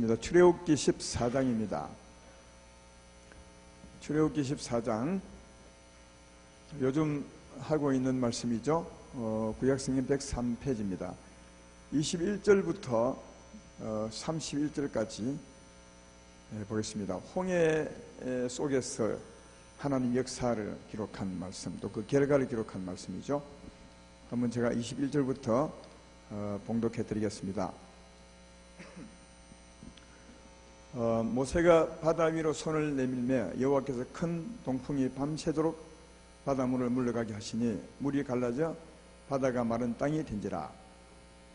출애굽기 14장입니다. 출애굽기 14장, 요즘 하고 있는 말씀이죠. 구약성경 103페이지입니다. 21절부터 31절까지 보겠습니다. 홍해 속에서 하나님 역사를 기록한 말씀, 또 그 결과를 기록한 말씀이죠. 한번 제가 21절부터 봉독해 드리겠습니다. 모세가 바다 위로 손을 내밀며 여호와께서 큰 동풍이 밤새도록 바닷물을 물러가게 하시니 물이 갈라져 바다가 마른 땅이 된지라.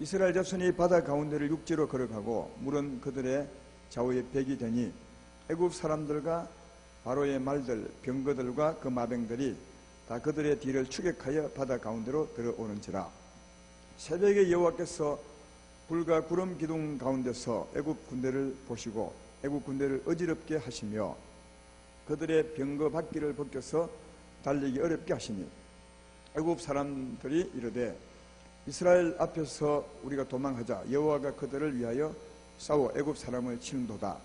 이스라엘 자손이 바다 가운데를 육지로 걸어가고 물은 그들의 좌우에 벽이 되니 애굽 사람들과 바로의 말들, 병거들과 그 마병들이 다 그들의 뒤를 추격하여 바다 가운데로 들어오는지라. 새벽에 여호와께서 불과 구름 기둥 가운데서 애굽 군대를 보시고 애굽 군대를 어지럽게 하시며 그들의 병거 바퀴를 벗겨서 달리기 어렵게 하시니 애굽 사람들이 이르되 이스라엘 앞에서 우리가 도망하자. 여호와가 그들을 위하여 싸워 애굽 사람을 치는도다.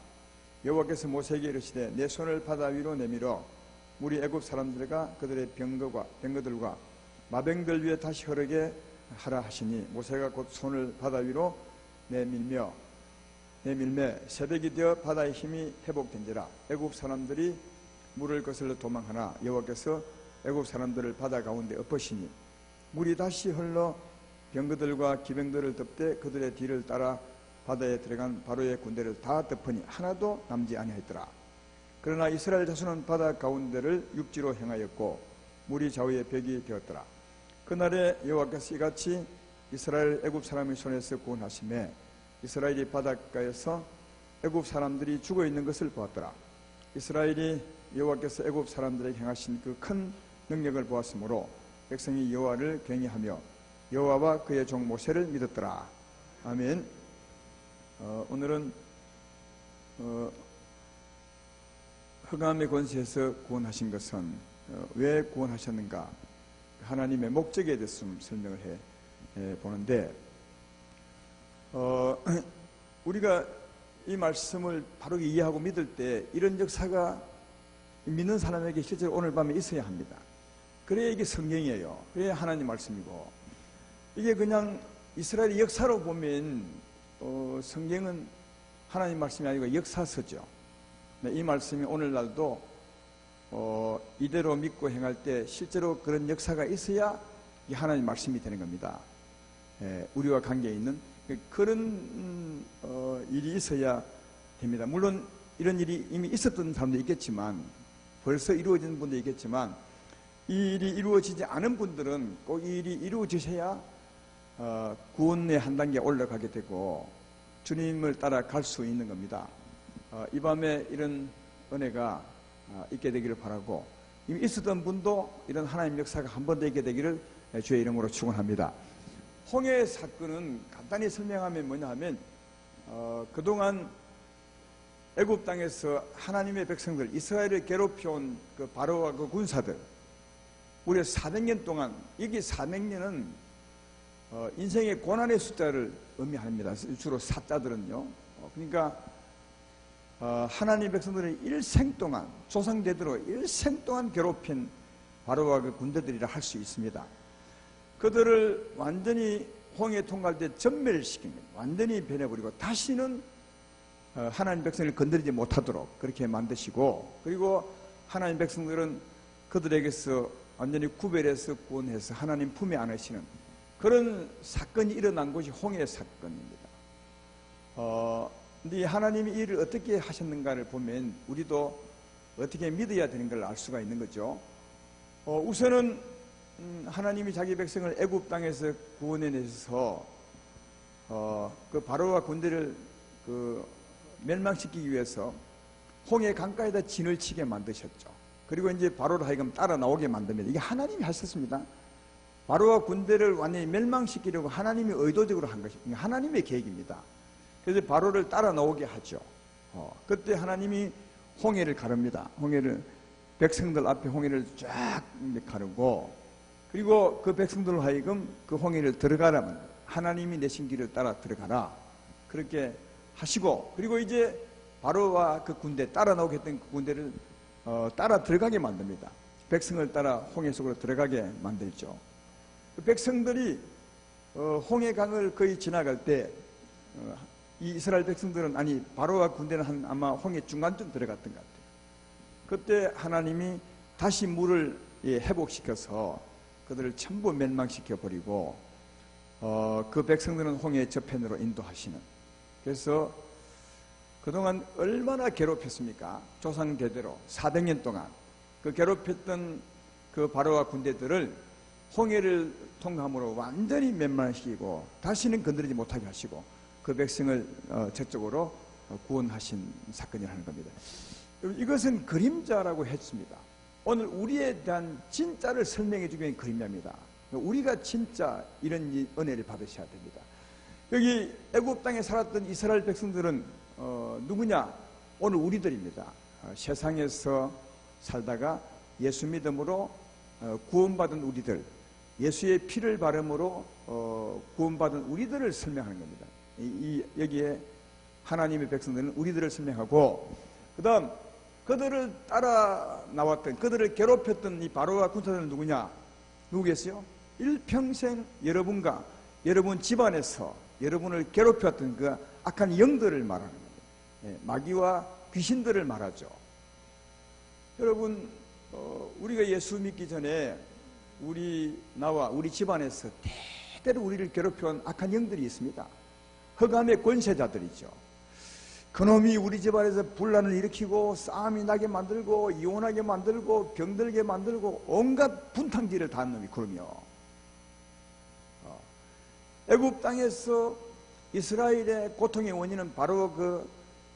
여호와께서 모세에게 이르시되 내 손을 바다 위로 내밀어 물이 애굽 사람들과 그들의 병거들과 마병들 위에 다시 흐르게 하라 하시니 모세가 곧 손을 바다 위로 내밀매 새벽이 되어 바다의 힘이 회복된지라. 애굽 사람들이 물을 거슬러 도망하나 여호와께서 애굽 사람들을 바다 가운데 엎으시니 물이 다시 흘러 병거들과 기병들을 덮되 그들의 뒤를 따라 바다에 들어간 바로의 군대를 다 덮으니 하나도 남지 아니하였더라. 그러나 이스라엘 자손은 바다 가운데를 육지로 행하였고 물이 좌우에 벽이 되었더라. 그날에 여호와께서 이같이 이스라엘 애굽 사람의 손에서 구원하시매 이스라엘이 바닷가에서 애굽 사람들이 죽어 있는 것을 보았더라. 이스라엘이 여호와께서 애굽 사람들에게 행하신 그 큰 능력을 보았으므로 백성이 여호와를 경외하며 여호와와 그의 종 모세를 믿었더라. 아멘. 오늘은 흑암의 권세에서 구원하신 것은 왜 구원하셨는가, 하나님의 목적에 대해서 설명을 해 보는데, 우리가 이 말씀을 바로 이해하고 믿을 때 이런 역사가 믿는 사람에게 실제로 오늘 밤에 있어야 합니다. 그래야 이게 성경이에요. 그래야 하나님 말씀이고, 이게 그냥 이스라엘의 역사로 보면 성경은 하나님 말씀이 아니고 역사서죠. 이 말씀이 오늘날도 이대로 믿고 행할 때 실제로 그런 역사가 있어야 이 하나님 말씀이 되는 겁니다. 우리와 관계에 있는 그런 일이 있어야 됩니다. 물론 이런 일이 이미 있었던 사람도 있겠지만, 벌써 이루어진 분도 있겠지만, 이 일이 이루어지지 않은 분들은 꼭 이 일이 이루어지셔야 구원의 한 단계 올라가게 되고 주님을 따라 갈 수 있는 겁니다. 이 밤에 이런 은혜가 있게 되기를 바라고, 이미 있었던 분도 이런 하나님 역사가 한 번 더 있게 되기를 주의 이름으로 축원합니다. 홍해 사건은 간단히 설명하면 뭐냐 하면, 그동안 애굽 땅에서 하나님의 백성들, 이스라엘을 괴롭혀온 그 바로와 그 군사들, 무려 400년 동안, 여기 400년은 인생의 고난의 숫자를 의미합니다. 주로 사자들은요. 그러니까 하나님의 백성들을 일생 동안, 조상대대로 일생 동안 괴롭힌 바로와 그 군대들이라 할 수 있습니다. 그들을 완전히 홍해 통과할 때 전멸시킵니다. 완전히 변해버리고 다시는 하나님 백성을 건드리지 못하도록 그렇게 만드시고, 그리고 하나님 백성들은 그들에게서 완전히 구별해서 구원해서 하나님 품에 안으시는 그런 사건이 일어난 것이 홍해 사건입니다. 근데 하나님이 이 일을 어떻게 하셨는가를 보면 우리도 어떻게 믿어야 되는 걸 알 수가 있는 거죠. 우선은 하나님이 자기 백성을 애굽 땅에서 구원해내서 그 바로와 군대를 멸망시키기 위해서 홍해 강가에다 진을 치게 만드셨죠. 그리고 이제 바로를 하여금 따라 나오게 만듭니다. 이게 하나님이 하셨습니다. 바로와 군대를 완전히 멸망시키려고 하나님이 의도적으로 한 것입니다. 하나님의 계획입니다. 그래서 바로를 따라 나오게 하죠. 그때 하나님이 홍해를 가릅니다. 홍해를, 백성들 앞에 홍해를 쫙 가르고, 그리고 그 백성들로 하여금 그 홍해를 들어가라면 하나님이 내신 길을 따라 들어가라, 그렇게 하시고, 그리고 이제 바로와 그 군대, 따라 나오게 했던 그 군대를 따라 들어가게 만듭니다. 백성을 따라 홍해 속으로 들어가게 만들죠. 그 백성들이 홍해강을 거의 지나갈 때 이 이스라엘 백성들은, 아니 바로와 군대는 아마 홍해 중간쯤 들어갔던 것 같아요. 그때 하나님이 다시 물을 회복시켜서 그들을 전부 멸망시켜 버리고 그 백성들은 홍해 저편으로 인도하시는. 그래서 그동안 얼마나 괴롭혔습니까? 조상 대대로 400년 동안 그 괴롭혔던 그 바로와 군대들을 홍해를 통함으로 완전히 멸망시키고 다시는 건드리지 못하게 하시고 그 백성을 저쪽으로 구원하신 사건이라는 겁니다. 이것은 그림자라고 했습니다. 오늘 우리에 대한 진짜를 설명해 주기 위한 그림자입니다. 우리가 진짜 이런 은혜를 받으셔야 됩니다. 여기 애굽 땅에 살았던 이스라엘 백성들은 누구냐? 오늘 우리들입니다. 세상에서 살다가 예수 믿음으로 구원받은 우리들, 예수의 피를 바름으로 구원받은 우리들을 설명하는 겁니다. 여기에 하나님의 백성들은 우리들을 설명하고, 그 다음 그들을 따라 나왔던, 그들을 괴롭혔던 이 바로와 군사들은 누구냐? 누구겠어요? 일평생 여러분과 여러분 집안에서 여러분을 괴롭혔던 그 악한 영들을 말하는 거예요. 마귀와 귀신들을 말하죠. 여러분, 우리가 예수 믿기 전에 나와 우리 집안에서 대대로 우리를 괴롭혀온 악한 영들이 있습니다. 흑암의 권세자들이죠. 그놈이 우리 집안에서 분란을 일으키고 싸움이 나게 만들고 이혼하게 만들고 병들게 만들고 온갖 분탕질을 다 하는 놈이 그러며, 애굽 땅에서 이스라엘의 고통의 원인은 바로 그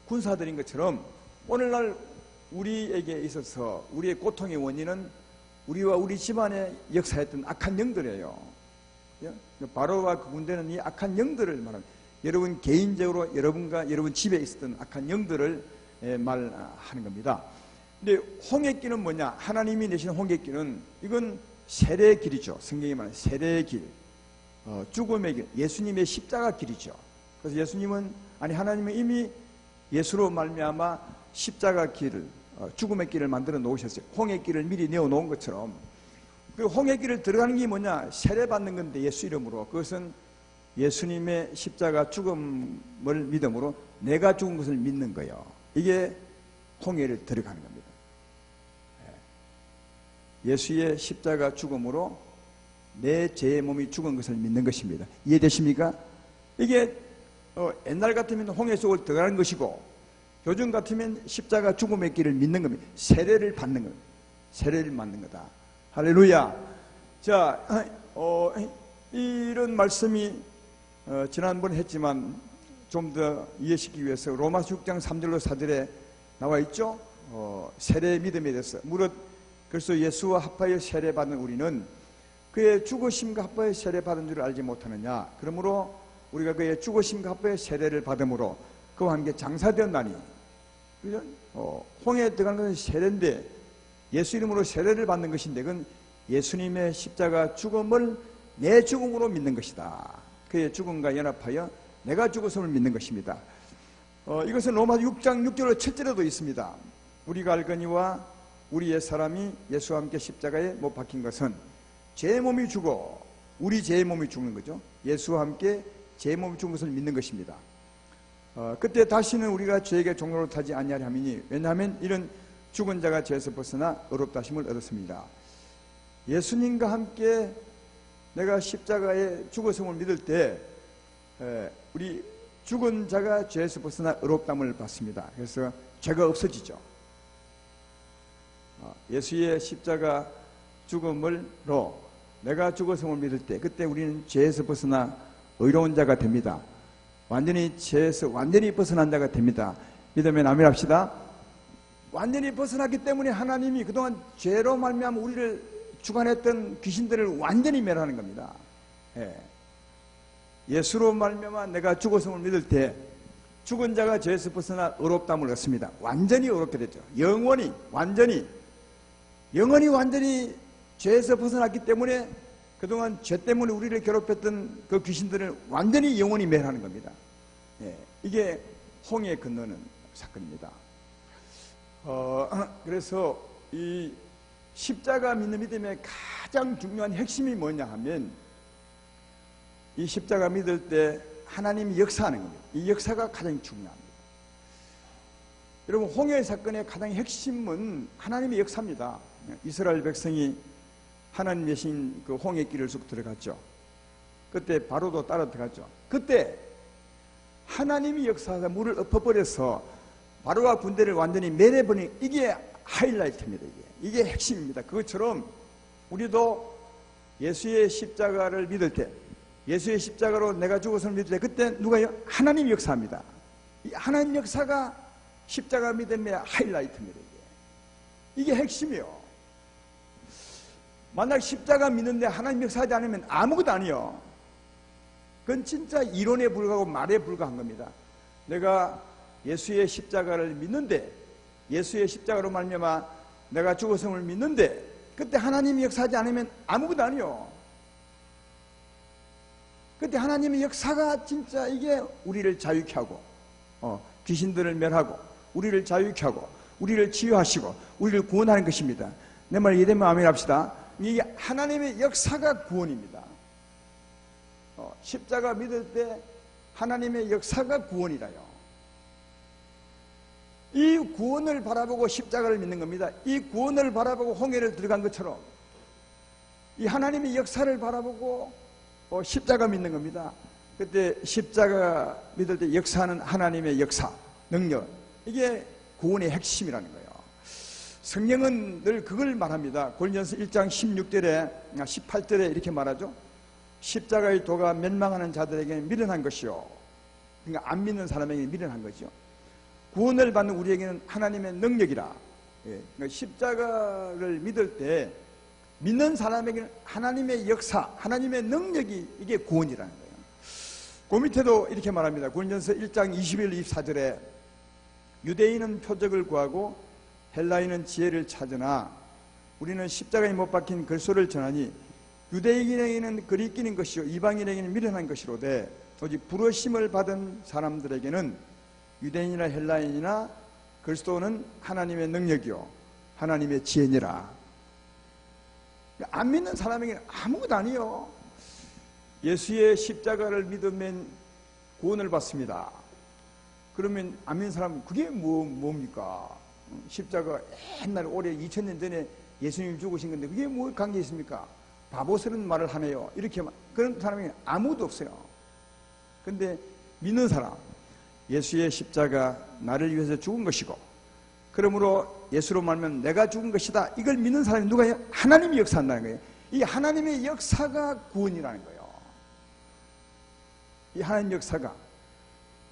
군사들인 것처럼 오늘날 우리에게 있어서 우리의 고통의 원인은 우리와 우리 집안에 역사했던 악한 영들이에요. 바로와 그 군대는 이 악한 영들을 말합니다. 여러분 개인적으로 여러분과 여러분 집에 있었던 악한 영들을 말하는 겁니다. 근데 홍해길은 뭐냐? 하나님이 내시는 홍해길은 이건 세례의 길이죠. 성경이 말하는 세례의 길, 죽음의 길, 예수님의 십자가 길이죠. 그래서 하나님은 이미 예수로 말미암아 십자가 길을, 죽음의 길을 만들어 놓으셨어요. 홍해길을 미리 내어 놓은 것처럼 그 홍해길을 들어가는 게 뭐냐? 세례 받는 건데, 예수 이름으로. 그것은 예수님의 십자가 죽음을 믿음으로 내가 죽은 것을 믿는 거예요. 이게 홍해를 들어가는 겁니다. 예수의 십자가 죽음으로 내 죄의 몸이 죽은 것을 믿는 것입니다. 이해되십니까? 이게 옛날 같으면 홍해 속을 들어가는 것이고, 요즘 같으면 십자가 죽음의 길을 믿는 겁니다. 세례를 받는 겁니다. 세례를 받는 거다. 할렐루야. 자, 이런 말씀이 지난번에 했지만 좀 더 이해시키기 위해서 로마서 6장 3절로 4절에 나와 있죠. 세례의 믿음에 대해서 무릇 그래서 예수와 합하여 세례받은 우리는 그의 죽으심과 합하여 세례받은 줄 알지 못하느냐? 그러므로 우리가 그의 죽으심과 합하여 세례를 받음으로 그와 함께 장사되었나니. 그죠? 홍해에 들어가는 것은 세례인데, 예수 이름으로 세례를 받는 것인데, 그건 예수님의 십자가 죽음을 내 죽음으로 믿는 것이다. 그의 죽음과 연합하여 내가 죽었음을 믿는 것입니다. 이것은 로마서 6장 6절로 7절에도 있습니다. 우리가 알거니와 우리 옛사람이 예수와 함께 십자가에 못 박힌 것은 제 몸이 죽어, 우리 제 몸이 죽는 거죠. 예수와 함께 제 몸이 죽은 것을 믿는 것입니다. 그때 다시는 우리가 죄에게 종로를 타지 아니하리 함이니, 왜냐하면 이런 죽은 자가 죄에서 벗어나 의롭다 하심을 얻었습니다. 예수님과 함께 내가 십자가에 죽었음을 믿을 때 우리 죽은 자가 죄에서 벗어나 의롭다함을 받습니다. 그래서 죄가 없어지죠. 예수의 십자가 죽음으로 내가 죽었음을 믿을 때, 그때 우리는 죄에서 벗어나 의로운 자가 됩니다. 완전히 죄에서 완전히 벗어난 자가 됩니다. 믿으면 아멘 합시다. 완전히 벗어났기 때문에 하나님이 그동안 죄로 말미암아 우리를 주관했던 귀신들을 완전히 멸하는 겁니다. 예수로 말미암아 내가 죽었음을 믿을 때 죽은 자가 죄에서 벗어나 의롭다함을 얻습니다. 완전히 의롭게 됐죠. 영원히 완전히 죄에서 벗어났기 때문에 그동안 죄 때문에 우리를 괴롭혔던 그 귀신들을 완전히 영원히 멸하는 겁니다. 이게 홍해 건너는 사건입니다. 그래서 이 십자가 믿는 믿음의 가장 중요한 핵심이 뭐냐 하면 이 십자가 믿을 때 하나님이 역사하는 겁니다. 이 역사가 가장 중요합니다. 여러분, 홍해 사건의 가장 핵심은 하나님의 역사입니다. 이스라엘 백성이 하나님 계신 그 홍해길을 쑥 들어갔죠. 그때 바로도 따라 들어갔죠. 그때 하나님이 역사하다 물을 엎어버려서 바로와 군대를 완전히 멸해버린, 이게 하이라이트입니다. 이게 핵심입니다. 그것처럼 우리도 예수의 십자가를 믿을 때, 예수의 십자가로 내가 죽어서 믿을 때, 그때 누가요? 하나님이 역사합니다. 이 하나님 역사가 십자가 믿음의 하이라이트입니다. 이게 핵심이요. 만약 십자가 믿는데 하나님 역사하지 않으면 아무것도 아니요. 그건 진짜 이론에 불과하고 말에 불과한 겁니다. 내가 예수의 십자가를 믿는데, 예수의 십자가로 말미암아 내가 죽었음을 믿는데, 그때 하나님이 역사하지 않으면 아무것도 아니요. 그때 하나님의 역사가 진짜 이게 우리를 자유케 하고, 귀신들을 멸하고, 우리를 자유케 하고, 우리를 치유하시고, 우리를 구원하는 것입니다. 내 말 이해되면 아멘 합시다. 이게 하나님의 역사가 구원입니다. 십자가 믿을 때 하나님의 역사가 구원이라요. 이 구원을 바라보고 십자가를 믿는 겁니다. 이 구원을 바라보고 홍해를 들어간 것처럼 이 하나님의 역사를 바라보고 십자가 믿는 겁니다. 그때 십자가 믿을 때 역사하는 하나님의 역사, 능력, 이게 구원의 핵심이라는 거예요. 성경은 늘 그걸 말합니다. 고린도전서 1장 18절에 이렇게 말하죠. 십자가의 도가 멸망하는 자들에게 미련한 것이요, 그러니까 안 믿는 사람에게 미련한 거죠. 구원을 받는 우리에게는 하나님의 능력이라. 그러니까 십자가를 믿을 때 믿는 사람에게는 하나님의 역사, 하나님의 능력이, 이게 구원이라는 거예요. 그 밑에도 이렇게 말합니다. 고린도전서 1장 21, 24절에 유대인은 표적을 구하고 헬라인은 지혜를 찾으나 우리는 십자가에 못 박힌 그리스도를 전하니 유대인에게는 그리끼는 것이요 이방인에게는 미련한 것이로되 오직 부르심을 받은 사람들에게는 유대인이나 헬라인이나 그리스도는 하나님의 능력이요 하나님의 지혜니라. 안 믿는 사람에게는 아무것도 아니요. 예수의 십자가를 믿으면 구원을 받습니다. 그러면 안 믿는 사람은 그게 뭡니까? 십자가 옛날에 올해 2000년 전에 예수님이 죽으신 건데 그게 뭐 관계 있습니까? 바보스러운 말을 하네요. 이렇게 그런 사람이 아무도 없어요. 근데 믿는 사람, 예수의 십자가 나를 위해서 죽은 것이고 그러므로 예수로 말하면 내가 죽은 것이다, 이걸 믿는 사람이 누가요? 하나님이 역사한다는 거예요. 이 하나님의 역사가 구원이라는 거예요. 이 하나님 역사가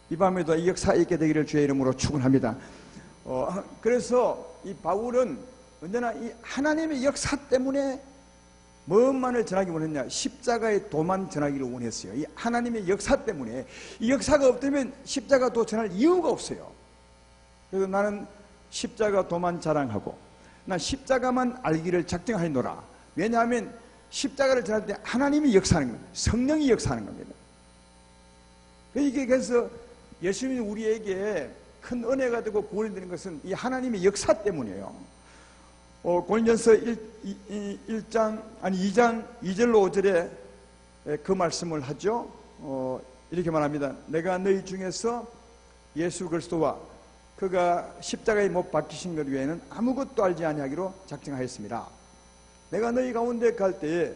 이 밤에도 이 역사가 있게 되기를 주의 이름으로 축원합니다. 그래서 이 바울은 언제나 이 하나님의 역사 때문에 뭐만을 전하기 원했냐? 십자가의 도만 전하기를 원했어요. 이 하나님의 역사 때문에. 이 역사가 없다면 십자가 도 전할 이유가 없어요. 그래서 나는 십자가 도만 자랑하고 난 십자가만 알기를 작정하노라. 왜냐하면 십자가를 전할 때 하나님이 역사하는 겁니다. 성령이 역사하는 겁니다. 이게 그래서 예수님이 우리에게 큰 은혜가 되고 구원이 되는 것은 이 하나님의 역사 때문이에요. 고린도전서 2장 2절로 5절에 그 말씀을 하죠. 이렇게 말합니다. 내가 너희 중에서 예수 그리스도와 그가 십자가에 못 박히신 것 외에는 아무것도 알지 아니하기로 작정하였습니다. 내가 너희 가운데 갈 때에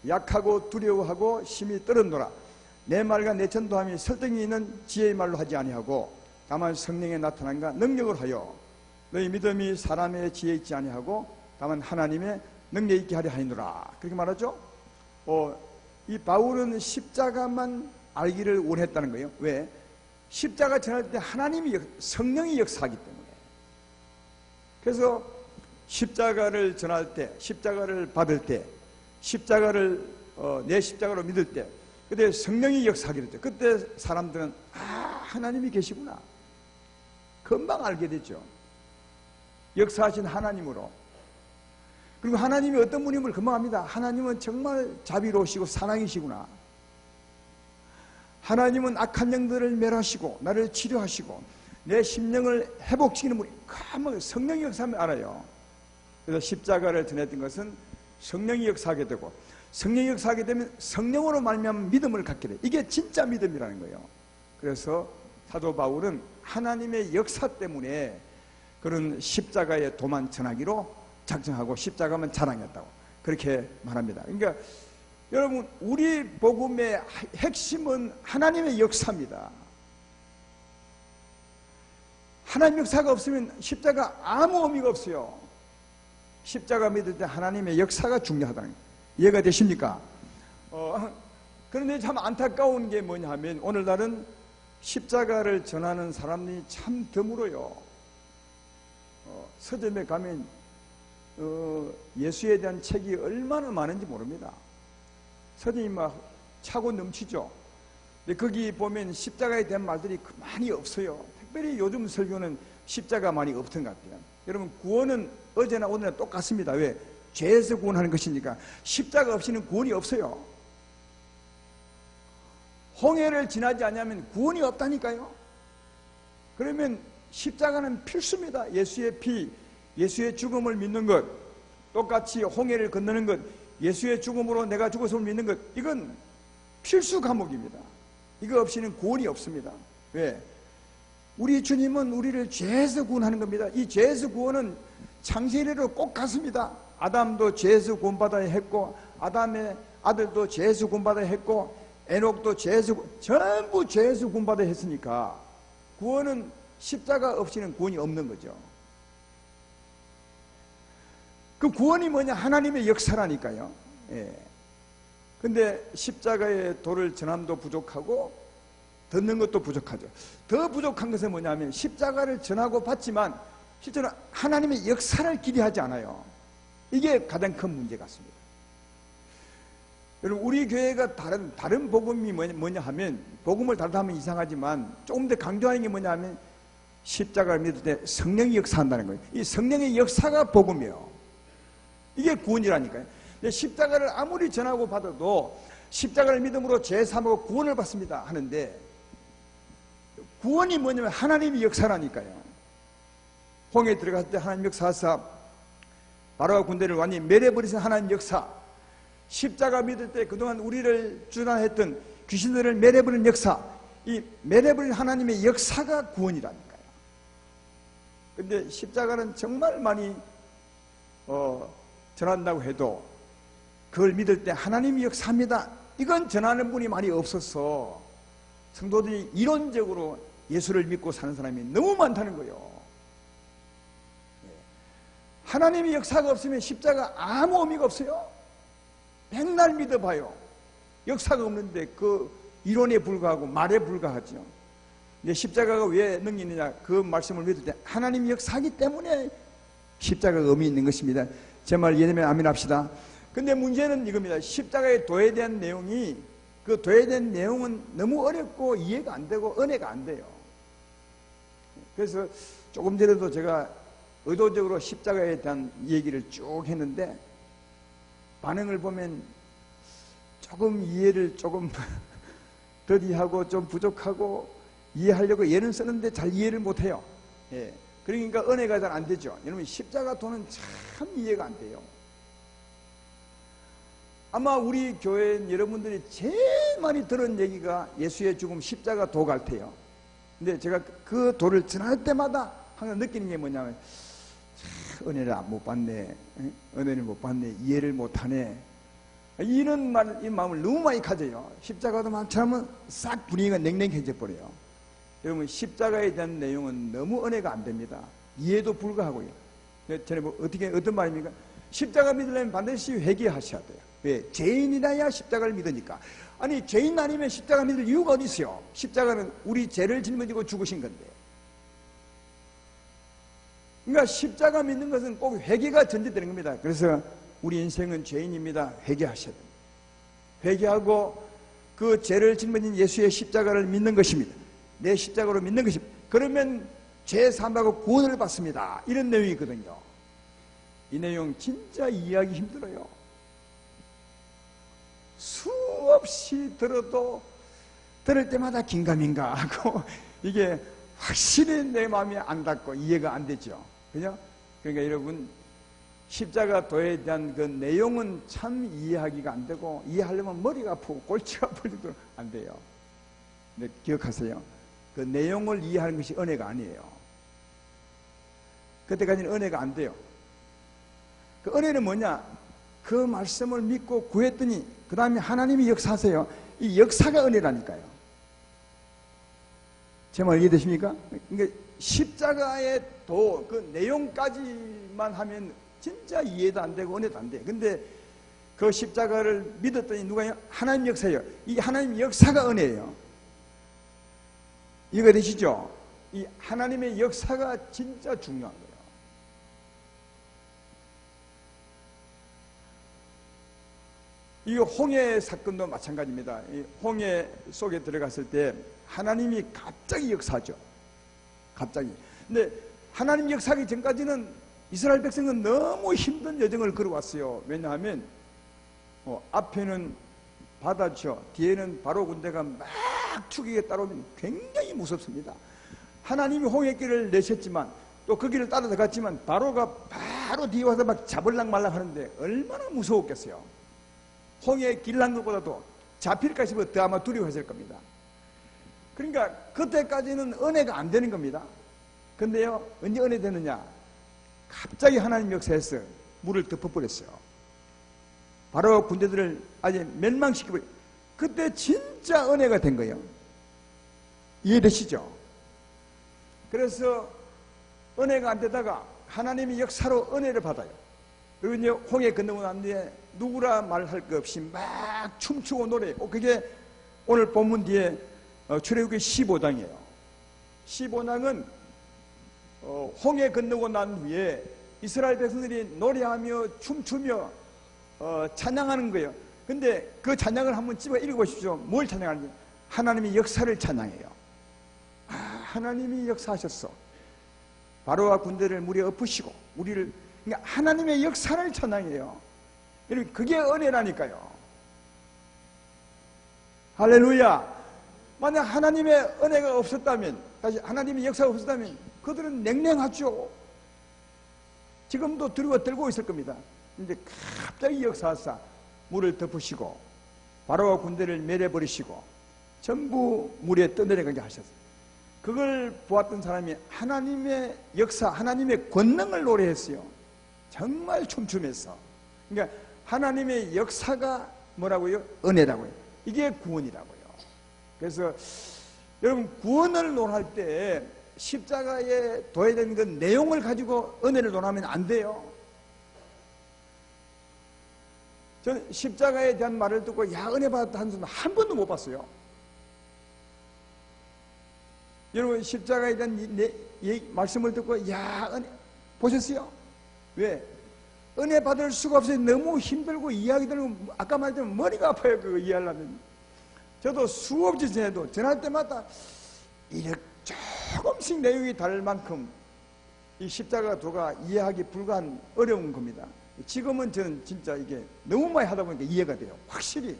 약하고 두려워하고 심히 떨었노라. 내 말과 내 전도함이 설득이 있는 지혜의 말로 하지 아니하고 다만 성령의 나타남과 능력을 하여 너희 믿음이 사람의 지혜에 있지 아니하고 다만 하나님의 능력에 있게 하려 하느니라. 그렇게 말하죠. 이 바울은 십자가만 알기를 원했다는 거예요. 왜? 십자가 전할 때 하나님이 성령이 역사하기 때문에. 그래서 십자가를 전할 때, 십자가를 받을 때, 십자가를 내 십자가로 믿을 때, 그때 성령이 역사하게 됐죠. 그때 사람들은 하나님이 계시구나. 금방 알게 되죠. 역사하신 하나님으로. 그리고 하나님이 어떤 분임을 금방 압니다. 하나님은 정말 자비로우시고 사랑이시구나. 하나님은 악한 영들을 멸하시고 나를 치료하시고 내 심령을 회복시키는 분이 성령의 역사를 알아요. 그래서 십자가를 전했던 것은 성령이 역사하게 되고, 성령이 역사하게 되면 성령으로 말미암아 믿음을 갖게 돼. 이게 진짜 믿음이라는 거예요. 그래서 사도 바울은 하나님의 역사 때문에 그런 십자가의 도만 전하기로 작정하고 십자가만 자랑했다고 그렇게 말합니다. 그러니까 여러분, 우리 복음의 핵심은 하나님의 역사입니다. 하나님 역사가 없으면 십자가 아무 의미가 없어요. 십자가 믿을 때 하나님의 역사가 중요하다는 거예요. 이해가 되십니까? 그런데 참 안타까운 게 뭐냐 하면 오늘날은 십자가를 전하는 사람들이 참 드물어요. 서점에 가면 예수에 대한 책이 얼마나 많은지 모릅니다. 서점이 막 차고 넘치죠. 근데 거기 보면 십자가에 대한 말들이 많이 없어요. 특별히 요즘 설교는 십자가 많이 없던 것 같아요. 여러분, 구원은 어제나 오늘나 똑같습니다. 왜? 죄에서 구원하는 것이니까. 십자가 없이는 구원이 없어요. 홍해를 지나지 않으면 구원이 없다니까요. 그러면 십자가는 필수입니다. 예수의 피, 예수의 죽음을 믿는 것, 똑같이 홍해를 건너는 것, 예수의 죽음으로 내가 죽었음을 믿는 것, 이건 필수 과목입니다. 이거 없이는 구원이 없습니다. 왜? 우리 주님은 우리를 죄에서 구원하는 겁니다. 이 죄에서 구원은 창세기로 꼭 같습니다. 아담도 죄에서 구원받아야 했고, 아담의 아들도 죄에서 구원받아야 했고, 에녹도 죄에서, 전부 죄에서 구원받아야 했으니까 구원은 십자가 없이는 구원이 없는 거죠. 그 구원이 뭐냐? 하나님의 역사라니까요. 예. 근데 십자가의 도를 전함도 부족하고 듣는 것도 부족하죠. 더 부족한 것은 뭐냐면 십자가를 전하고 받지만 실제로 하나님의 역사를 기대하지 않아요. 이게 가장 큰 문제 같습니다. 여러분, 우리 교회가 다른 복음이 뭐냐 하면, 복음을 다르다 하면 이상하지만 조금 더 강조하는 게 뭐냐 하면 십자가를 믿을 때 성령이 역사한다는 거예요. 이 성령의 역사가 복음이에요. 이게 구원이라니까요. 근데 십자가를 아무리 전하고 받아도 십자가를 믿음으로 죄 사하고 구원을 받습니다 하는데, 구원이 뭐냐면 하나님의 역사라니까요. 홍해에 들어갔을 때 하나님 역사하사 바로와 군대를 완전히 멸해버리신 하나님 역사, 십자가 믿을 때 그동안 우리를 주관했던 귀신들을 멸해버린 역사, 이 멸해버린 하나님의 역사가 구원이라니까요. 근데 십자가는 정말 많이 전한다고 해도 그걸 믿을 때 하나님이 역사합니다, 이건 전하는 분이 많이 없어서 성도들이 이론적으로 예수를 믿고 사는 사람이 너무 많다는 거예요. 하나님의 역사가 없으면 십자가 아무 의미가 없어요. 백날 믿어봐요. 역사가 없는데 그 이론에 불과하고 말에 불과하죠. 근데 십자가가 왜 능력이냐? 그 말씀을 믿을 때 하나님이 역사하기 때문에 십자가가 의미 있는 것입니다. 제 말 이해되면 아멘 합시다. 근데 문제는 이겁니다. 십자가의 도에 대한 내용이, 그 도에 대한 내용은 너무 어렵고 이해가 안 되고 은혜가 안 돼요. 그래서 조금 전에도 제가 의도적으로 십자가에 대한 얘기를 쭉 했는데 반응을 보면 조금 이해를 조금 더디하고 좀 부족하고 이해하려고 예는 쓰는데 잘 이해를 못해요. 예. 그러니까 은혜가 잘 안 되죠. 여러분, 십자가 도는 참 이해가 안 돼요. 아마 우리 교회 여러분들이 제일 많이 들은 얘기가 예수의 죽음 십자가 도 같아요. 근데 제가 그 도를 전할 때마다 항상 느끼는 게 뭐냐면 은혜를 못 받네, 은혜를 못 받네, 이해를 못하네, 이런 이 마음을 너무 많이 가져요. 십자가도 많지만 싹 분위기가 냉랭해져 버려요. 여러분, 십자가에 대한 내용은 너무 은혜가 안 됩니다. 이해도 불가하고요. 전에 어떤 말입니까? 십자가 믿으려면 반드시 회개하셔야 돼요. 왜? 죄인이라야 십자가를 믿으니까. 아니, 죄인 아니면 십자가 믿을 이유가 어디 있어요? 십자가는 우리 죄를 짊어지고 죽으신 건데. 그러니까 십자가 믿는 것은 꼭 회개가 전제되는 겁니다. 그래서 우리 인생은 죄인입니다. 회개하셔야 됩니다. 회개하고 그 죄를 짊어진 예수의 십자가를 믿는 것입니다. 내 십자가로 믿는 것입니다. 그러면 죄 사함하고 구원을 받습니다. 이런 내용이거든요. 이 내용 진짜 이해하기 힘들어요. 수없이 들어도 들을 때마다 긴가민가 하고 이게 확실히 내 마음이 안 닿고 이해가 안 되죠. 그죠? 그러니까 여러분, 십자가도에 대한 그 내용은 참 이해하기가 안 되고, 이해하려면 머리가 아프고 골치가 아플 정도로 안 돼요. 네, 기억하세요. 그 내용을 이해하는 것이 은혜가 아니에요. 그때까지는 은혜가 안 돼요. 그 은혜는 뭐냐? 그 말씀을 믿고 구했더니 그 다음에 하나님이 역사하세요. 이 역사가 은혜라니까요. 제 말 이해되십니까? 그러니까 십자가의 그 내용까지만 하면 진짜 이해도 안 되고 은혜도 안 돼. 근데 그 십자가를 믿었더니 누가요? 하나님 역사예요. 이 하나님 역사가 은혜예요. 이해가 되시죠? 이 하나님의 역사가 진짜 중요한 거예요. 이 홍해 사건도 마찬가지입니다. 이 홍해 속에 들어갔을 때 하나님이 갑자기 역사하죠. 갑자기. 근데 하나님 역사하기 전까지는 이스라엘 백성은 너무 힘든 여정을 걸어왔어요. 왜냐하면 앞에는 바다죠. 뒤에는 바로 군대가 막 죽이게 따라오면 굉장히 무섭습니다. 하나님이 홍해길을 내셨지만 또 그 길을 따라 들어갔지만 바로가 바로 뒤에 와서 막 잡을랑 말랑 하는데 얼마나 무서웠겠어요. 홍해 길 난 것보다도 잡힐까 싶어 더 아마 두려워했을 겁니다. 그러니까 그때까지는 은혜가 안 되는 겁니다. 근데요, 언제 은혜 되느냐? 갑자기 하나님 역사에서 물을 덮어버렸어요. 바로 군대들을 아예 멸망시켜버렸어요. 그때 진짜 은혜가 된 거예요. 이해되시죠? 그래서 은혜가 안 되다가 하나님이 역사로 은혜를 받아요. 그리고 이제 홍해 건너고 난 뒤에 누구라 말할 것 없이 막 춤추고 노래하고, 그게 오늘 본문 뒤에 출애굽기 15장이에요. 15장은 홍해 건너고 난 후에 이스라엘 백성들이 노래하며 춤추며 찬양하는 거예요. 근데 그 찬양을 한번 집어 읽어보십시오. 뭘 찬양하는지. 하나님의 역사를 찬양해요. 하나님이 역사하셨어. 바로와 군대를 물에 엎으시고 우리를, 그러니까 하나님의 역사를 찬양해요. 여러분, 그게 은혜라니까요. 할렐루야. 만약 하나님의 은혜가 없었다면, 다시 하나님의 역사가 없었다면 그들은 냉랭하죠. 지금도 두려워 떨고 있을 겁니다. 근데 갑자기 역사하사 물을 덮으시고 바로와 군대를 멸해버리시고 전부 물에 떠내려가게 하셨어요. 그걸 보았던 사람이 하나님의 역사, 하나님의 권능을 노래했어요. 정말 춤추면서. 그러니까 하나님의 역사가 뭐라고요? 은혜라고요. 이게 구원이라고요. 그래서 여러분, 구원을 논할 때 십자가에 도해된 그 내용을 가지고 은혜를 논하면 안 돼요. 저는 십자가에 대한 말을 듣고 야, 은혜 받았다 하는 사람 한 번도 못 봤어요. 여러분, 십자가에 대한 말씀을 듣고 야, 은혜 보셨어요? 왜? 은혜 받을 수가 없어요. 너무 힘들고 이해하기 들고, 아까 말했지만 머리가 아파요. 그거 이해하려면. 저도 수없이 전할 때마다 이렇게 조금씩 내용이 다를 만큼 이 십자가 도가 이해하기 불가한 어려운 겁니다. 지금은 저는 진짜 이게 너무 많이 하다 보니까 이해가 돼요. 확실히.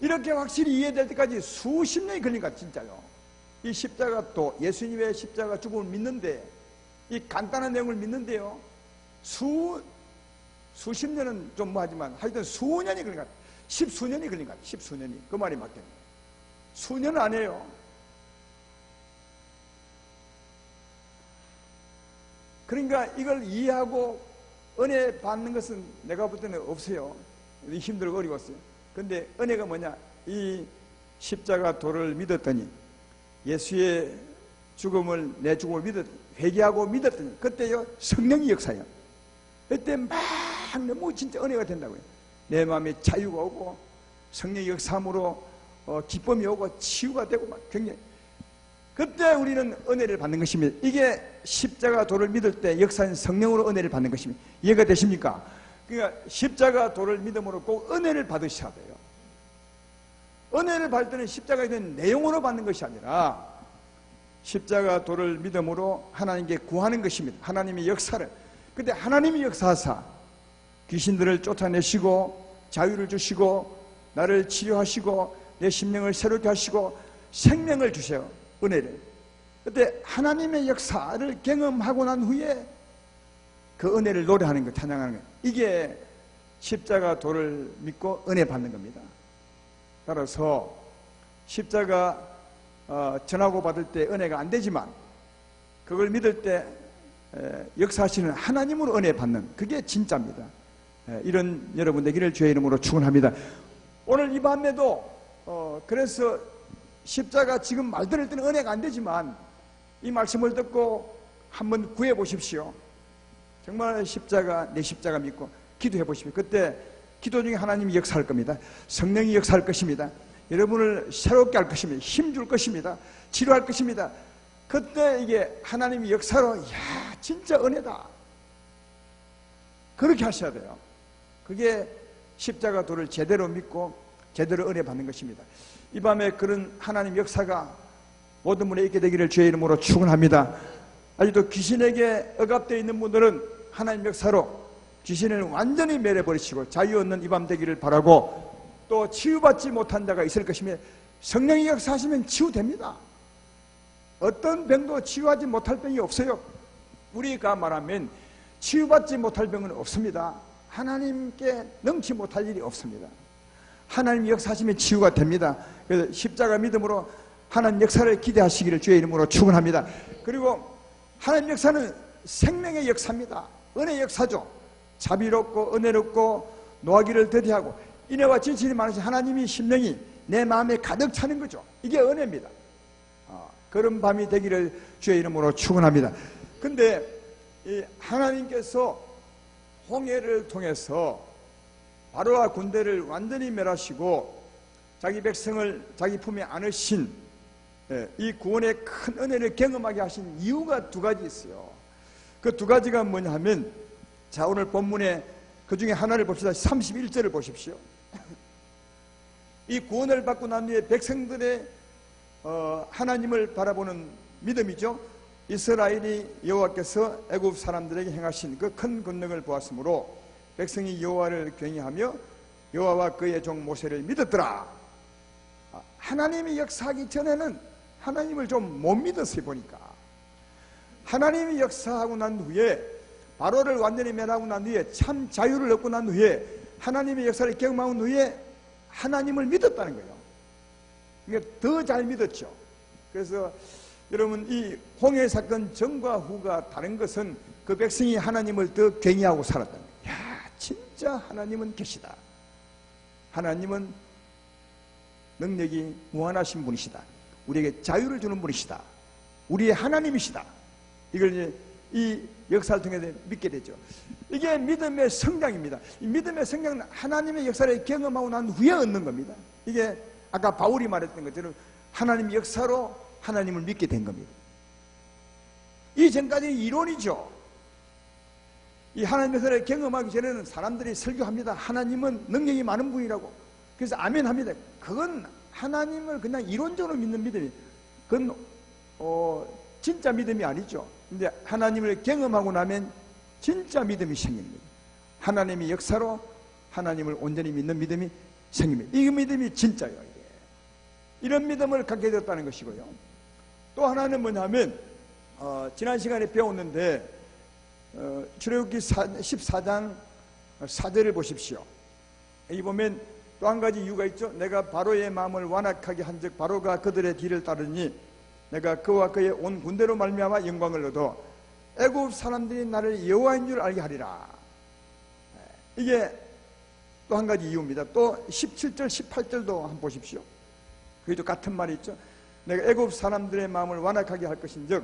이렇게 확실히 이해될 때까지 수십 년이 걸리니까 진짜요. 이 십자가 도, 예수님의 십자가 죽음을 믿는데, 이 간단한 내용을 믿는데요, 수십 년은 좀 뭐하지만 하여튼 수년이 걸린 것 같아요. 십수년이 걸린 것 같아요. 십수년이. 그 말이 맞겠네요. 수년은 안 해요. 그러니까 이걸 이해하고 은혜 받는 것은 내가 볼 때는 없어요. 힘들고 어려웠어요. 근데 은혜가 뭐냐? 이 십자가 도를 믿었더니, 예수의 죽음을, 내 죽음을 회개하고 믿었더니, 그때요 성령이 역사해요. 그때 막 너무 진짜 은혜가 된다고요. 내 마음에 자유가 오고 성령의 역사함으로 기쁨이 오고 치유가 되고 막 굉장히, 그때 우리는 은혜를 받는 것입니다. 이게 십자가 도를 믿을 때 역사인 성령으로 은혜를 받는 것입니다. 이해가 되십니까? 그러니까 십자가 도를 믿음으로 꼭 은혜를 받으셔야 돼요. 은혜를 받을 때는 십자가에 대한 내용으로 받는 것이 아니라 십자가 도를 믿음으로 하나님께 구하는 것입니다. 하나님의 역사를. 근데 하나님이 역사하사 귀신들을 쫓아내시고 자유를 주시고 나를 치료하시고 내 심령을 새롭게 하시고 생명을 주세요. 은혜를. 그때 하나님의 역사를 경험하고 난 후에 그 은혜를 노래하는 것, 찬양하는 것, 이게 십자가 도를 믿고 은혜 받는 겁니다. 따라서 십자가 전하고 받을 때 은혜가 안 되지만 그걸 믿을 때 역사하시는 하나님으로 은혜 받는, 그게 진짜입니다. 이런 여러분 되기를 주의 이름으로 축원합니다. 오늘 이 밤에도 그래서 십자가 지금 말 들을 때는 은혜가 안 되지만 이 말씀을 듣고 한번 구해 보십시오. 정말 십자가, 내 십자가 믿고 기도해 보십시오. 그때 기도 중에 하나님이 역사할 겁니다. 성령이 역사할 것입니다. 여러분을 새롭게 할 것입니다. 힘줄 것입니다. 치료할 것입니다. 그때 이게 하나님이 역사로, 야, 진짜 은혜다, 그렇게 하셔야 돼요. 그게 십자가 도를 제대로 믿고 제대로 은혜 받는 것입니다. 이 밤에 그런 하나님 역사가 모든 분에 있게 되기를 주의 이름으로 축원합니다. 아직도 귀신에게 억압되어 있는 분들은 하나님 역사로 귀신을 완전히 멸해버리시고 자유 얻는 이 밤 되기를 바라고, 또 치유받지 못한 자가 있을 것이며 성령이 역사하시면 치유됩니다. 어떤 병도 치유하지 못할 병이 없어요. 우리가 말하면 치유받지 못할 병은 없습니다. 하나님께 능치 못할 일이 없습니다. 하나님 역사하시면 치유가 됩니다. 그래서 십자가 믿음으로 하나님 역사를 기대하시기를 주의 이름으로 축원합니다. 그리고 하나님 역사는 생명의 역사입니다. 은혜의 역사죠. 자비롭고 은혜롭고 노하기를 더디하고 인애와 진실이 많으신 하나님이 심령이 내 마음에 가득 차는 거죠. 이게 은혜입니다. 그런 밤이 되기를 주의 이름으로 축원합니다. 근데 이 하나님께서 홍해를 통해서 바로와 군대를 완전히 멸하시고 자기 백성을 자기 품에 안으신 이 구원의 큰 은혜를 경험하게 하신 이유가 두 가지 있어요. 그 두 가지가 뭐냐 하면, 자, 오늘 본문에 그 중에 하나를 봅시다. 31절을 보십시오. 이 구원을 받고 난 뒤에 백성들의 하나님을 바라보는 믿음이죠. 이스라엘이 여호와께서 애굽 사람들에게 행하신 그 큰 권능을 보았으므로 백성이 여호와를 경외하며 여호와와 그의 종 모세를 믿었더라. 하나님이 역사하기 전에는 하나님을 좀 못 믿었어요. 보니까 하나님이 역사하고 난 후에, 바로를 완전히 멸하고 난 후에, 참 자유를 얻고 난 후에, 하나님의 역사를 경험한 후에 하나님을 믿었다는 거예요. 그러니까 더 잘 믿었죠. 그래서 여러분, 이 홍해 사건 전과 후가 다른 것은 그 백성이 하나님을 더 경외하고 살았다는 거예요. 야, 진짜 하나님은 계시다. 하나님은 능력이 무한하신 분이시다. 우리에게 자유를 주는 분이시다. 우리의 하나님이시다. 이걸 이제 이 역사를 통해서 믿게 되죠. 이게 믿음의 성장입니다. 이 믿음의 성장은 하나님의 역사를 경험하고 난 후에 얻는 겁니다. 이게 아까 바울이 말했던 것처럼 하나님의 역사로 하나님을 믿게 된 겁니다. 이전까지는 이론이죠. 이 하나님의 역사를 경험하기 전에는 사람들이 설교합니다. 하나님은 능력이 많은 분이라고. 그래서 아멘 합니다. 그건 하나님을 그냥 이론적으로 믿는 믿음이, 그건 진짜 믿음이 아니죠. 근데 하나님을 경험하고 나면 진짜 믿음이 생깁니다. 하나님의 역사로 하나님을 온전히 믿는 믿음이 생깁니다. 이 믿음이 진짜예요. 이게. 이런 믿음을 갖게 되었다는 것이고요. 또 하나는 뭐냐면 지난 시간에 배웠는데 출애굽기 14장 4절을 보십시오. 여기 보면 또 한 가지 이유가 있죠. 내가 바로의 마음을 완악하게 한즉 바로가 그들의 뒤를 따르니 내가 그와 그의 온 군대로 말미암아 영광을 얻어 애굽 사람들이 나를 여호와인 줄 알게 하리라. 이게 또 한 가지 이유입니다. 또 17절 18절도 한번 보십시오. 그게도 같은 말이 있죠. 내가 애굽 사람들의 마음을 완악하게 할 것인즉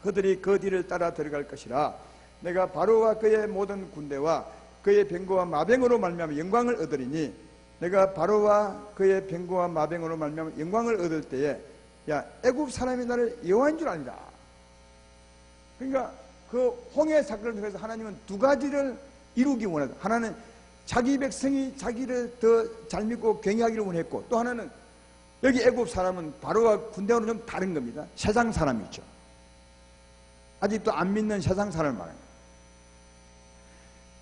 그들이 그 뒤를 따라 들어갈 것이라. 내가 바로와 그의 모든 군대와 그의 병거와 마병으로 말미암아 영광을 얻으리니 내가 바로와 그의 병거와 마병으로 말미암아 영광을 얻을 때에 야, 애굽 사람이 나를 여호와인 줄 아니라. 그러니까 그 홍해 사건을 통해서 하나님은 두 가지를 이루기 원하다. 하나는 자기 백성이 자기를 더 잘 믿고 경외하기를 원했고, 또 하나는 여기 애굽 사람은 바로와 군대와는 좀 다른 겁니다. 세상 사람이죠. 아직도 안 믿는 세상 사람을 말합니다.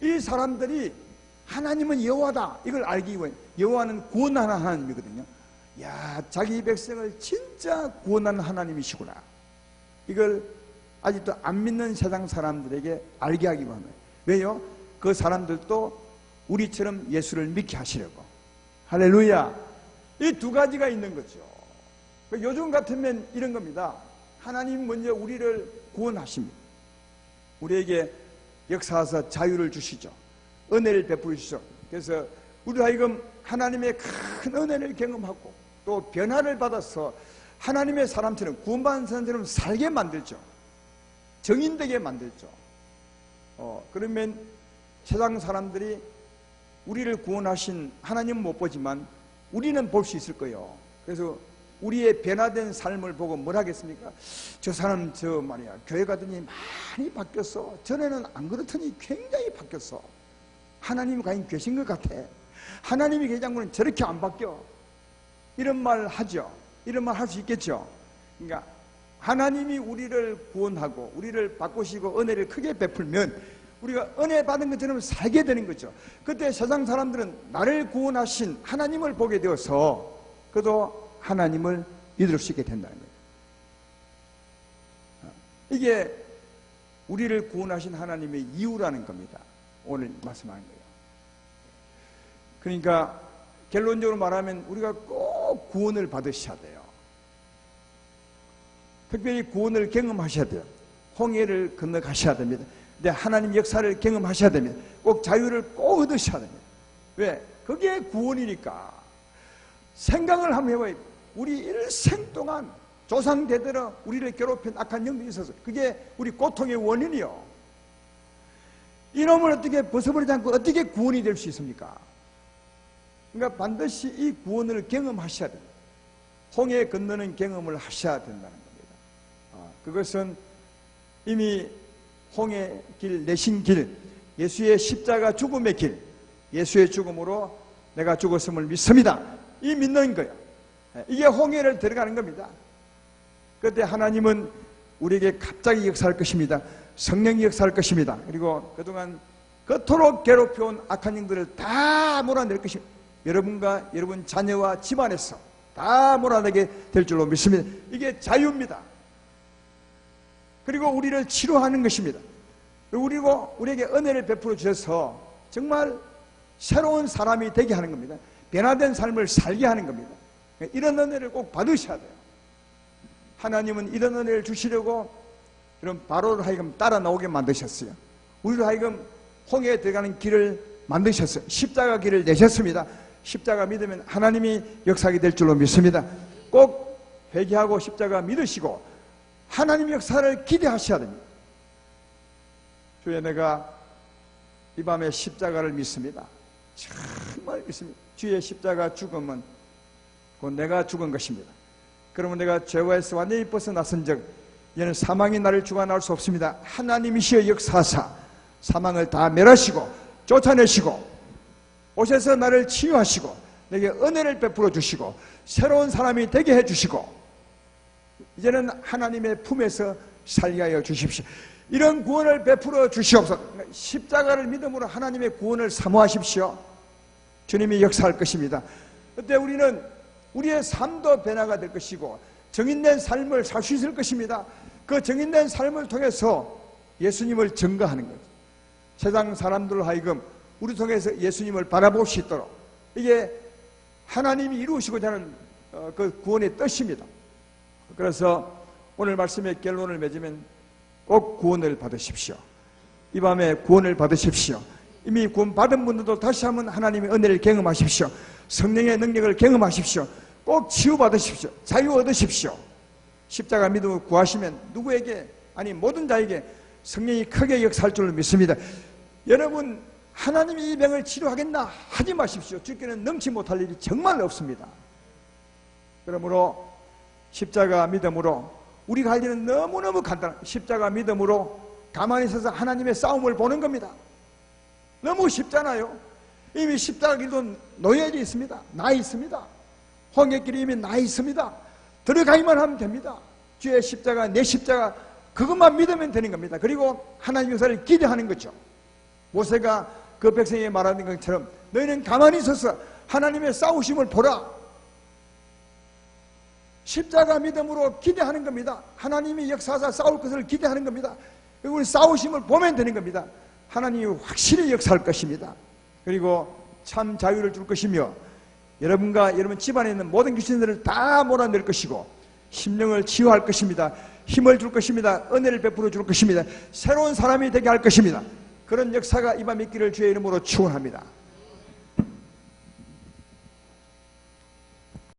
이 사람들이 하나님은 여호와다 이걸 알기 위해 여호와는 구원하는 하나님이거든요. 야, 자기 백성을 진짜 구원하는 하나님이시구나. 이걸 아직도 안 믿는 세상 사람들에게 알게 하기 위함이에요. 왜요? 그 사람들도 우리처럼 예수를 믿게 하시려고. 할렐루야. 이 두 가지가 있는 거죠. 요즘 같으면 이런 겁니다. 하나님 먼저 우리를 구원하십니다. 우리에게 역사하사 자유를 주시죠. 은혜를 베푸시죠. 그래서 우리 하여금 하나님의 큰 은혜를 경험하고 또 변화를 받아서 하나님의 사람처럼, 구원받은 사람처럼 살게 만들죠. 정인되게 만들죠. 그러면 세상 사람들이 우리를 구원하신 하나님은 못 보지만 우리는 볼 수 있을 거예요. 그래서 우리의 변화된 삶을 보고 뭘 하겠습니까? 저 사람 말이야, 교회 가더니 많이 바뀌었어. 전에는 안 그렇더니 굉장히 바뀌었어. 하나님이 과연 계신 것 같아. 하나님이 계장군은 저렇게 안 바뀌어. 이런 말 하죠. 이런 말 할 수 있겠죠. 그러니까 하나님이 우리를 구원하고 우리를 바꾸시고 은혜를 크게 베풀면 우리가 은혜 받은 것처럼 살게 되는 거죠. 그때 세상 사람들은 나를 구원하신 하나님을 보게 되어서 그도 하나님을 믿을 수 있게 된다는 거예요. 이게 우리를 구원하신 하나님의 이유라는 겁니다. 오늘 말씀하는 거예요. 그러니까 결론적으로 말하면 우리가 꼭 구원을 받으셔야 돼요. 특별히 구원을 경험하셔야 돼요. 홍해를 건너가셔야 됩니다. 근데 하나님 역사를 경험하셔야 됩니다. 꼭 자유를 꼭 얻으셔야 됩니다. 왜? 그게 구원이니까. 생각을 한번 해봐요. 우리 일생 동안 조상대대로 우리를 괴롭힌 악한 영들이 있어서 그게 우리 고통의 원인이요. 이놈을 어떻게 벗어버리지 않고 어떻게 구원이 될 수 있습니까? 그러니까 반드시 이 구원을 경험하셔야 됩니다. 홍해 건너는 경험을 하셔야 된다는 겁니다. 그것은 이미 홍해 길, 내신 길, 예수의 십자가 죽음의 길, 예수의 죽음으로 내가 죽었음을 믿습니다. 이 믿는 거예요. 이게 홍해를 들어가는 겁니다. 그때 하나님은 우리에게 갑자기 역사할 것입니다. 성령이 역사할 것입니다. 그리고 그동안 그토록 괴롭혀온 악한 영들을 다 몰아낼 것입니다. 여러분과 여러분 자녀와 집안에서 다 몰아내게 될 줄로 믿습니다. 이게 자유입니다. 그리고 우리를 치료하는 것입니다. 그리고 우리에게 은혜를 베풀어 주셔서 정말 새로운 사람이 되게 하는 겁니다. 변화된 삶을 살게 하는 겁니다. 이런 은혜를 꼭 받으셔야 돼요. 하나님은 이런 은혜를 주시려고 이런 바로를 하여금 따라 나오게 만드셨어요. 우리로 하여금 홍해에 들어가는 길을 만드셨어요. 십자가 길을 내셨습니다. 십자가 믿으면 하나님이 역사하게 될 줄로 믿습니다. 꼭 회개하고 십자가 믿으시고 하나님 역사를 기대하셔야 됩니다. 주여, 내가 이 밤에 십자가를 믿습니다. 정말 믿습니다. 주의 십자가 죽음은 곧 내가 죽은 것입니다. 그러면 내가 죄와에서 완전히 벗어났은 즉 이제는 사망이 나를 주관할 수 없습니다. 하나님이시여 역사하사 사망을 다 멸하시고 쫓아내시고 오셔서 나를 치유하시고 내게 은혜를 베풀어 주시고 새로운 사람이 되게 해주시고 이제는 하나님의 품에서 살게 하여 주십시오. 이런 구원을 베풀어 주시옵소서. 십자가를 믿음으로 하나님의 구원을 사모하십시오. 주님이 역사할 것입니다. 그때 우리는 우리의 삶도 변화가 될 것이고 정인된 삶을 살 수 있을 것입니다. 그 정인된 삶을 통해서 예수님을 증거하는 거죠. 세상 사람들로 하여금 우리 통해서 예수님을 바라볼 수 있도록 이게 하나님이 이루시고자 하는 그 구원의 뜻입니다. 그래서 오늘 말씀의 결론을 맺으면 꼭 구원을 받으십시오. 이 밤에 구원을 받으십시오. 이미 구원 받은 분들도 다시 한번 하나님의 은혜를 경험하십시오. 성령의 능력을 경험하십시오. 꼭 치유받으십시오. 자유 얻으십시오. 십자가 믿음을 구하시면 누구에게, 아니 모든 자에게 성령이 크게 역사할 줄로 믿습니다. 여러분, 하나님이 이 병을 치료하겠나 하지 마십시오. 주께는 넘치 못할 일이 정말 없습니다. 그러므로 십자가 믿음으로 우리가 할 일은 너무너무 간단한 십자가 믿음으로 가만히 서서 하나님의 싸움을 보는 겁니다. 너무 쉽잖아요. 이미 십자가 길도 놓여져 있습니다. 나 있습니다. 홍해길이 이미 나 있습니다. 들어가기만 하면 됩니다. 주의 십자가, 내 십자가, 그것만 믿으면 되는 겁니다. 그리고 하나님 역사를 기대하는 거죠. 모세가 그 백성에게 말하는 것처럼 너희는 가만히 서서 하나님의 싸우심을 보라. 십자가 믿음으로 기대하는 겁니다. 하나님이 역사하사 싸울 것을 기대하는 겁니다. 그리고 우리 싸우심을 보면 되는 겁니다. 하나님이 확실히 역사할 것입니다. 그리고 참 자유를 줄 것이며 여러분과 여러분 집안에 있는 모든 귀신들을 다 몰아낼 것이고 심령을 치유할 것입니다. 힘을 줄 것입니다. 은혜를 베풀어 줄 것입니다. 새로운 사람이 되게 할 것입니다. 그런 역사가 이 밤 있기를 주의 이름으로 축원합니다.